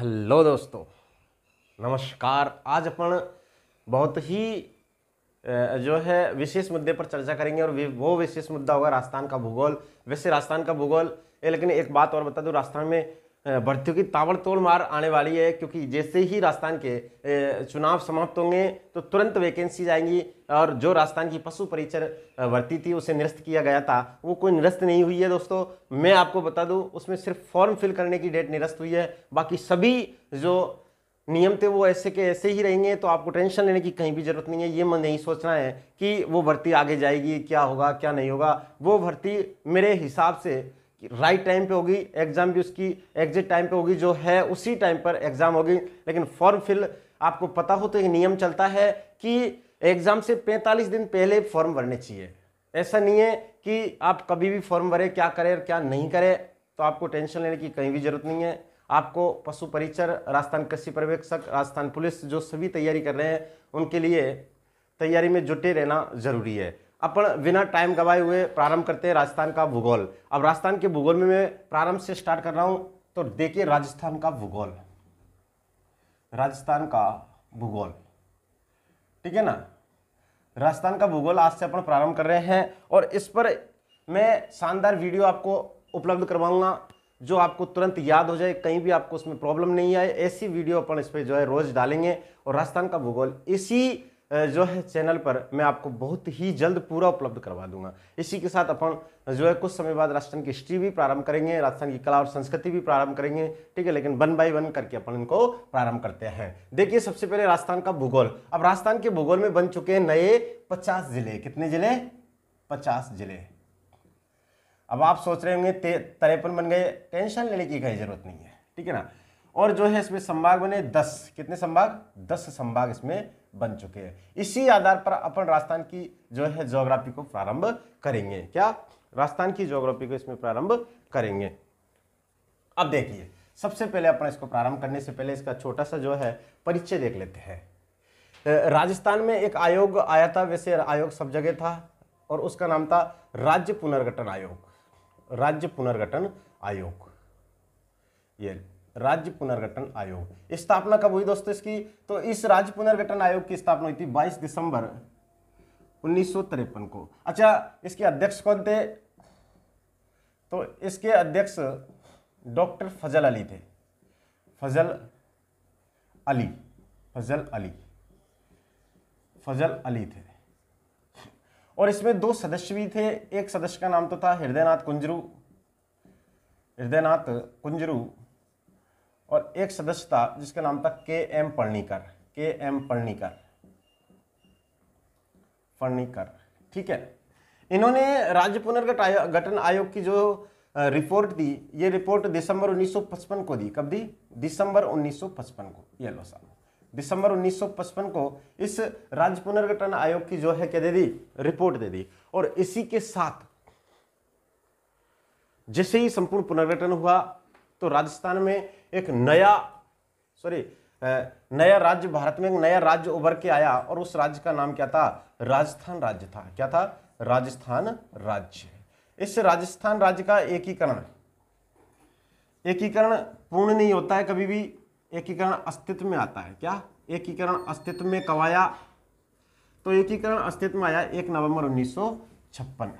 Hello दोस्तों, नमस्कार। आज अपन बहुत ही जो है विशेष मुद्दे पर चर्चा करेंगे और वो विशेष मुद्दा होगा राजस्थान का भूगोल। वैसे राजस्थान का भूगोल लेकिन एक बात और बता दूं, राजस्थान में भर्तियों की ताबड़तोड़ मार आने वाली है, क्योंकि जैसे ही राजस्थान के चुनाव समाप्त होंगे तो तुरंत वैकेंसी आएंगी। और जो राजस्थान की पशु परिचर भर्ती थी उसे निरस्त किया गया था, वो कोई निरस्त नहीं हुई है दोस्तों। मैं आपको बता दूं, उसमें सिर्फ फॉर्म फिल करने की डेट निरस्त हुई है, बाकी सभी जो नियम थे वो ऐसे के ऐसे ही रहेंगे। तो आपको टेंशन लेने की कहीं भी जरूरत नहीं है। ये मन नहीं सोचना है कि वो भर्ती आगे जाएगी, क्या होगा क्या नहीं होगा। वो भर्ती मेरे हिसाब से राइट टाइम पे होगी, एग्जाम भी उसकी एग्जैक्ट टाइम पे होगी, जो है उसी टाइम पर एग्जाम होगी। लेकिन फॉर्म फिल आपको पता हो तो एक नियम चलता है कि एग्जाम से 45 दिन पहले फॉर्म भरने चाहिए। ऐसा नहीं है कि आप कभी भी फॉर्म भरे, क्या करें और क्या नहीं करें। तो आपको टेंशन लेने की कहीं भी जरूरत नहीं है। आपको पशु परिचर, राजस्थान कृषि पर्यवेक्षक, राजस्थान पुलिस जो सभी तैयारी कर रहे हैं उनके लिए तैयारी में जुटे रहना जरूरी है। अपन बिना टाइम गवाए हुए प्रारंभ करते हैं राजस्थान का भूगोल। अब राजस्थान के भूगोल में मैं प्रारंभ से स्टार्ट कर रहा हूं। तो देखिए राजस्थान का भूगोल, राजस्थान का भूगोल, ठीक है ना। राजस्थान का भूगोल आज से अपन प्रारंभ कर रहे हैं और इस पर मैं शानदार वीडियो आपको उपलब्ध करवाऊंगा जो आपको तुरंत याद हो जाए, कहीं भी आपको उसमें प्रॉब्लम नहीं आए। ऐसी वीडियो अपन इस पर जो है रोज डालेंगे। और राजस्थान का भूगोल इसी जो है चैनल पर मैं आपको बहुत ही जल्द पूरा उपलब्ध करवा दूंगा। इसी के साथ अपन जो है कुछ समय बाद राजस्थान की हिस्ट्री भी प्रारंभ करेंगे, राजस्थान की कला और संस्कृति भी प्रारंभ करेंगे, ठीक है। लेकिन 1 बाय 1 करके अपन इनको प्रारंभ करते हैं। देखिए सबसे पहले राजस्थान का भूगोल। अब राजस्थान के भूगोल में बन चुके हैं नए 50 जिले। कितने जिले? 50 जिले। अब आप सोच रहे होंगे 53 बन गए, टेंशन लेने की कोई जरूरत नहीं है, ठीक है ना। और जो है इसमें संभाग बने 10। कितने संभाग? 10 संभाग इसमें बन चुके हैं। इसी आधार पर अपन राजस्थान की जो है ज्योग्राफी को प्रारंभ करेंगे। क्या? राजस्थान की ज्योग्राफी को इसमें प्रारंभ करेंगे। अब देखिए सबसे पहले अपन इसको प्रारंभ करने से पहले इसका छोटा सा जो है परिचय देख लेते हैं। राजस्थान में एक आयोग आया था, वैसे आयोग सब जगह था, और उसका नाम था राज्य पुनर्गठन आयोग। राज्य पुनर्गठन आयोग, ये राज्य पुनर्गठन आयोग। स्थापना कब हुई दोस्तों इसकी? तो इस राज्य पुनर्गठन आयोग की स्थापना हुई थी 22 दिसंबर 1953 को। अच्छा, इसके अध्यक्ष कौन थे? तो इसके अध्यक्ष डॉक्टर फजल अली थे। फजल अली, फजल अली, फजल अली थे। और इसमें 2 सदस्य भी थे। एक सदस्य का नाम तो था हृदयनाथ कुंजरू, हृदयनाथ कुंजरू, और एक सदस्य था जिसका नाम था के.एम. पढ़नीकर, के.एम. पढ़नीकर, पढ़नीकर, ठीक है। इन्होंने राज्य पुनर्गठन आयोग की जो रिपोर्ट दी, ये रिपोर्ट दिसंबर 1955 को दी। कब दी? दिसंबर 1955 को। ये लो साहब, दिसंबर 1955 को इस राज्य पुनर्गठन आयोग की जो है क्या दे दी? रिपोर्ट दे दी। और इसी के साथ जैसे ही संपूर्ण पुनर्गठन हुआ तो राजस्थान में एक नया राज्य, भारत में एक नया राज्य उभर के आया और उस राज्य का नाम क्या था? राजस्थान राज्य था। क्या था? राजस्थान राज्य। इस राजस्थान राज्य का एकीकरण पूर्ण नहीं होता है कभी भी, एकीकरण अस्तित्व में आता है। क्या? एकीकरण अस्तित्व में कब आया? तो एकीकरण अस्तित्व में आया 1 नवंबर 1956।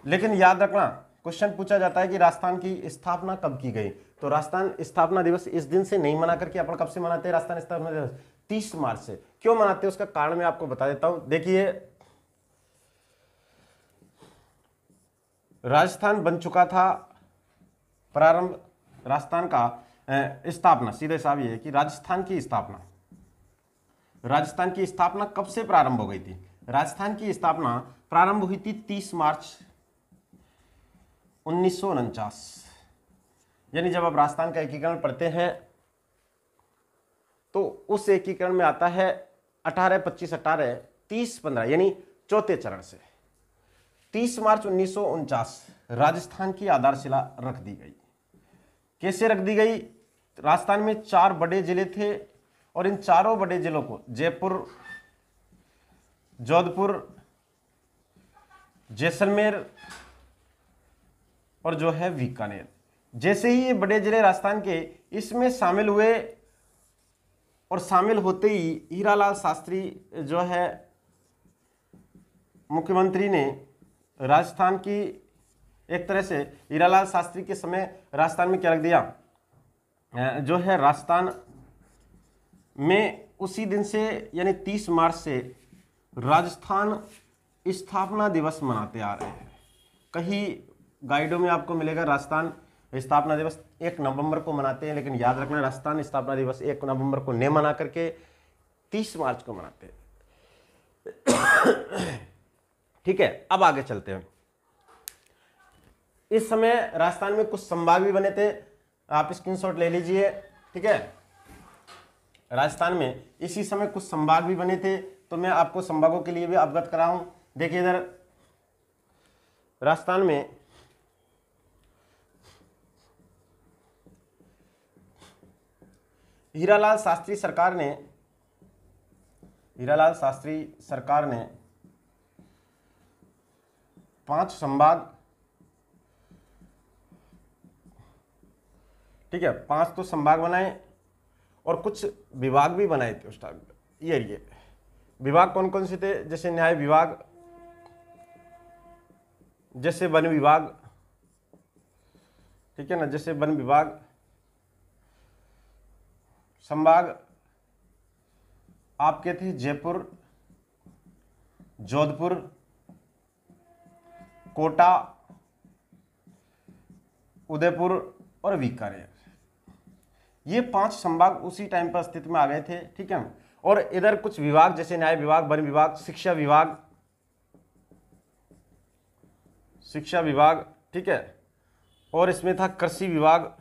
लेकिन याद रखना, क्वेश्चन पूछा जाता है कि राजस्थान की स्थापना कब की गई। तो राजस्थान स्थापना दिवस इस दिन से नहीं मना करके अपन कब से मनाते हैं राजस्थान स्थापना दिवस? 30 मार्च से। क्यों मनाते हैं उसका कारण मैं आपको बता देता हूं। देखिए राजस्थान बन चुका था प्रारंभ, राजस्थान का स्थापना, सीधे साहब ये है कि राजस्थान की स्थापना कब से प्रारंभ हो गई थी? राजस्थान की स्थापना प्रारंभ हुई थी 30 मार्च 1949। यानी जब आप राजस्थान का एकीकरण पढ़ते हैं तो उस एकीकरण में आता है 18, 25, 18, 30, 15, यानी चौथे चरण से 30 मार्च 1949 राजस्थान की आधारशिला रख दी गई। कैसे रख दी गई? राजस्थान में 4 बड़े जिले थे और इन चारों बड़े जिलों को जयपुर, जोधपुर, जैसलमेर और जो है बीकानेर, जैसे ही ये बड़े जिले राजस्थान के इसमें शामिल हुए और शामिल होते ही हीरालाल शास्त्री जो है मुख्यमंत्री ने राजस्थान की एक तरह से हीरालाल शास्त्री के समय राजस्थान में क्या रख दिया, जो है राजस्थान में उसी दिन से यानी 30 मार्च से राजस्थान स्थापना दिवस मनाते आ रहे हैं। कहीं गाइडों में आपको मिलेगा राजस्थान स्थापना दिवस 1 नवंबर को मनाते हैं, लेकिन याद रखना राजस्थान स्थापना दिवस 1 नवंबर को नहीं मना करके 30 मार्च को मनाते हैं। ठीक है, अब आगे चलते हैं। इस समय राजस्थान में कुछ संभाग भी बने थे, आप स्क्रीनशॉट ले लीजिए। ठीक है, राजस्थान में इसी समय कुछ संभाग भी बने थे, तो मैं आपको संभागों के लिए भी अवगत कराऊं। देखिए इधर राजस्थान में हीरालाल शास्त्री सरकार ने 5 संभाग, ठीक है 5 तो संभाग बनाए और कुछ विभाग भी बनाए थे उस टाइम पे। ये विभाग कौन कौन से थे, जैसे न्याय विभाग, जैसे वन विभाग, ठीक है ना, जैसे वन विभाग। संभाग आपके थे जयपुर, जोधपुर, कोटा, उदयपुर और बीकानेर। ये 5 संभाग उसी टाइम पर अस्तित्व में आ गए थे। ठीक है, और इधर कुछ विभाग जैसे न्याय विभाग, वन विभाग, शिक्षा विभाग, ठीक है, और इसमें था कृषि विभाग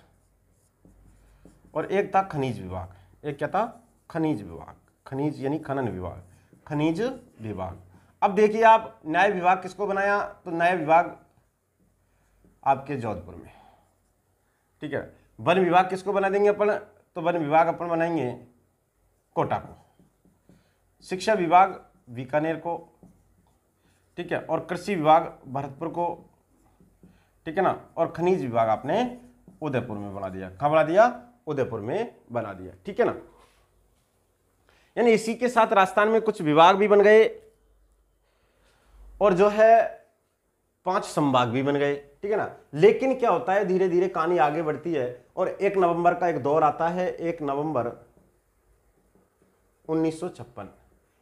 और एक था खनिज विभाग। एक क्या था, खनिज विभाग, खनिज यानी खनन विभाग, खनिज विभाग। अब देखिए आप न्याय विभाग किसको बनाया, तो न्याय विभाग आपके जोधपुर में। ठीक है, वन विभाग किसको बना देंगे अपन, तो वन विभाग अपन बनाएंगे कोटा को, शिक्षा विभाग बीकानेर को, ठीक है, और कृषि विभाग भरतपुर को, ठीक है ना, और खनिज विभाग आपने उदयपुर में बना दिया। कहाँ बना दिया, उदयपुर में बना दिया। ठीक है ना, यानी इसी के साथ राजस्थान में कुछ विभाग भी बन गए और जो है 5 संभाग भी बन गए। ठीक है ना, लेकिन क्या होता है धीरे धीरे कहानी आगे बढ़ती है और 1 नवंबर का एक दौर आता है, 1 नवंबर 1956।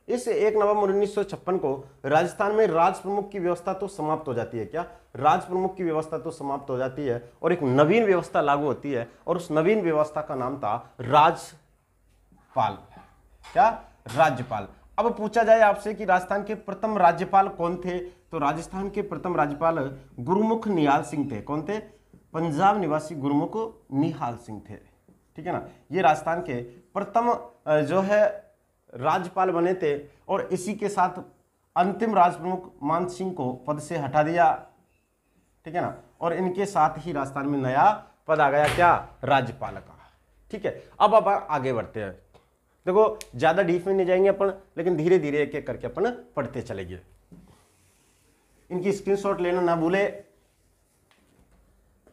इस 1 नवंबर 1956 को राजस्थान में राज प्रमुख की व्यवस्था तो समाप्त हो जाती है। क्या, राज प्रमुख की व्यवस्था तो समाप्त हो जाती है और एक नवीन व्यवस्था लागू होती है और उस नवीन व्यवस्था का नाम था राज्यपाल। क्या, राज्यपाल। अब पूछा जाए आपसे कि राजस्थान के प्रथम राज्यपाल कौन थे, तो राजस्थान के प्रथम राज्यपाल गुरुमुख निहाल सिंह थे। कौन थे, पंजाब निवासी गुरुमुख निहाल सिंह थे। ठीक है ना, ये राजस्थान के प्रथम जो है राज्यपाल बने थे और इसी के साथ अंतिम राजप्रमुख मान सिंह को पद से हटा दिया। ठीक है ना, और इनके साथ ही राजस्थान में नया पद आ गया, क्या, राज्यपाल का। ठीक है, अब आगे बढ़ते हैं। देखो ज्यादा डीप में नहीं जाएंगे अपन, लेकिन धीरे धीरे एक एक करके अपन पढ़ते चलेंगे। इनकी स्क्रीनशॉट लेना ना भूले।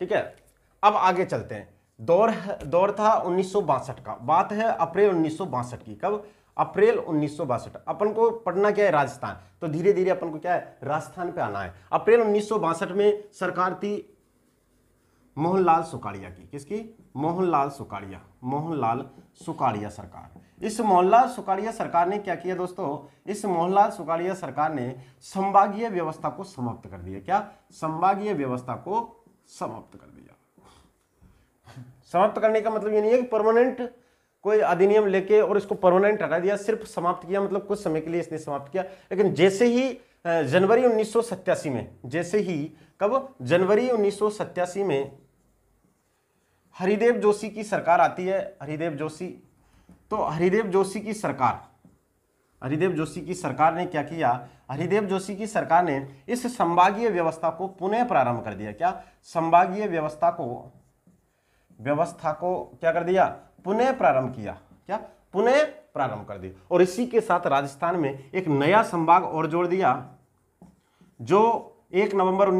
ठीक है, अब आगे चलते हैं। दौर था 1962 का, बात है अप्रैल 1962 की। कब, अप्रैल 1962। अपन को पढ़ना क्या है, राजस्थान, तो धीरे धीरे अपन को क्या है, राजस्थान पे आना है। अप्रैल 1962 में सरकार थी मोहनलाल सुकाड़िया की। किसकी, मोहनलाल सुकाड़िया सरकार। इस मोहनलाल सुकाड़िया सरकार ने क्या किया दोस्तों, इस मोहनलाल सुकाड़िया सरकार ने संभागीय व्यवस्था को समाप्त कर दिया। क्या, संभागीय व्यवस्था को समाप्त कर दिया। समाप्त करने का मतलब ये नहीं है कि परमानेंट कोई अधिनियम लेके और इसको परमानेंट हटा दिया, सिर्फ समाप्त किया, मतलब कुछ समय के लिए इसने समाप्त किया। लेकिन जैसे ही जनवरी 1987 में, जैसे ही कब, जनवरी 1987 में हरिदेव जोशी की सरकार आती है, हरिदेव जोशी। तो हरिदेव जोशी की सरकार ने क्या किया, हरिदेव जोशी की सरकार ने इस संभागीय व्यवस्था को पुनः प्रारंभ कर दिया। क्या, संभागीय व्यवस्था को क्या कर दिया, पुनः प्रारंभ किया। क्या, पुनः प्रारंभ कर दिया। और इसी के साथ राजस्थान में एक नया संभाग और जोड़ दिया, जो 1 नवंबर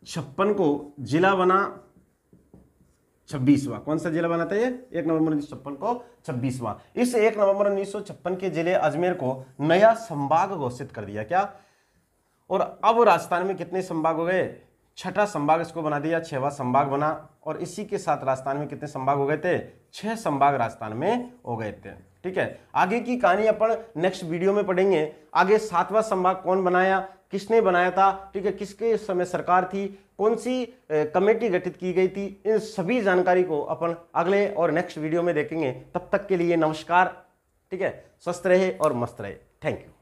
1956 को जिला बना 26वां। कौन सा जिला बना था ये? 1 नवंबर 1956 को 26वां। इस 1 नवंबर 1956 के जिले अजमेर को नया संभाग घोषित कर दिया। क्या? और अब राजस्थान में कितने संभाग हो गए? 6ठा संभाग इसको बना दिया, 6वां संभाग बना। और इसी के साथ राजस्थान में कितने संभाग हो गए थे? 6 संभाग राजस्थान में हो गए थे। ठीक है, आगे की कहानी अपन नेक्स्ट वीडियो में पढ़ेंगे। आगे 7वां संभाग कौन बनाया, किसने बनाया था, ठीक है, किसके समय सरकार थी, कौन सी कमेटी गठित की गई थी, इन सभी जानकारी को अपन अगले और नेक्स्ट वीडियो में देखेंगे। तब तक के लिए नमस्कार। ठीक है, स्वस्थ रहे और मस्त रहे। Thank you.